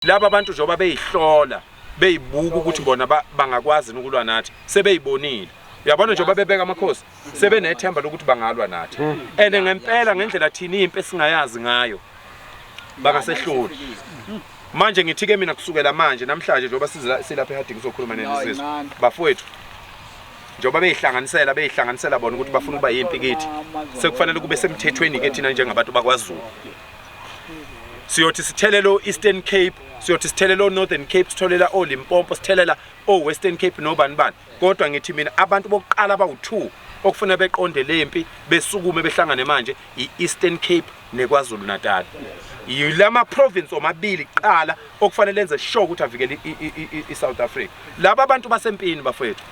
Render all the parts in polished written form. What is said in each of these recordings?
laba abantu njengoba beyihlola beyibuka ukuthi bona bangakwazi ukulwa nathi sebeyibonile uyabona njengoba bebeka amakhosi sebenethemba lokuthi bangalwa nathi and ngempela ngendlela thina impi singayazi ngayo bangasehluli manje ngithi ke mina kusukela manje namhlanje njengoba silapha eHarding kuzokhuluma nelizwe bafowethu njengoba beyihlanganisela bona ukuthi bafuna ukuba yimpi kithi sekufanele kube semthethweni ke thina njengabantu bakwaZulu siyothi sithelelo Eastern Cape siyothi sithelelo Northern Cape sitholela oLimpopo sithelela oWestern Cape nobanibani kodwa ngithi mina abantu bokuqala abawu2 okufuna beqonde lempi besukume behlangane manje iEastern Cape neKwaZulu Natal yilama province omabili qala okufanele lenze sure ukuthi avikele iSouth Africa laba abantu basempini bafowethu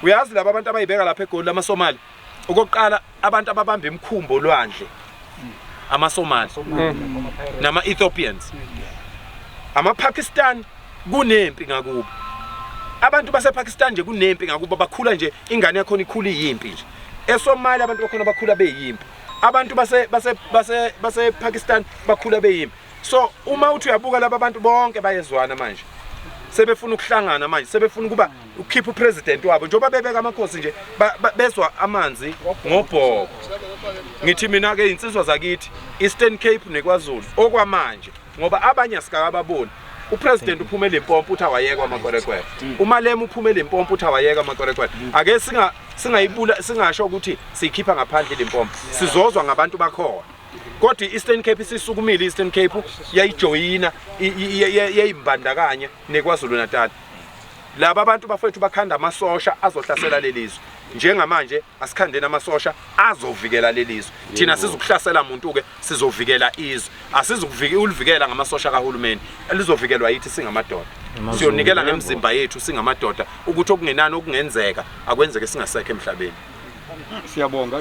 uyazi laba abantu abayibeka lapha eGoli lamaSomali okokuqala abantu ababamba imkhumbo olwandle amaSomali nama-Ethiopians amaPakistan kunempi ngakubo abantu basePakistan nje kunempi ngakubo bakhula nje ingane yakho ikhula iyimpi nje eSomalia abantu bakhona bakhula beyimpi abantu base-Pakistan bakhula beyimpi so uma uthi uyabuka laba bantu bonke bayezwana manje sebefuna ukuhlangana manje sebefuna ukuba ukhipha upresident wabo njengoba bebeka amakhosi nje bezwa amanzi ngobhoko ngithi mina ke insizwa zakithi Eastern Cape neKwaZulu okwamanje ngoba abanye asikababoni upresident uphumele Limpopo uthi awayeka amakwerekwere uMalema uphumele Limpopo uthi awayeka amakwerekwere ake singayibula singasho ukuthi sikhipha ngaphandle Limpopo sizozwa ngabantu bakhona kodwa iEastern Cape sisukumile iEastern Cape yayijoyina yayimbandakanya neKwaZulu Natal laba abantu bafethu bakhanda amasosha azohlasela lelizwe njengamanje asikhandeni amasosha azovikela lelizwe thina sizokuhlasela umuntu ke sizovikela izwe asizukuvikela ngamasosha kahulumeni elizovikelwa yithi singamadoda siyonikela ngemzimba yethu singamadoda ukuthi okungenani okungenzeka akwenzeke singasekho emhlabeni. Siyabonga.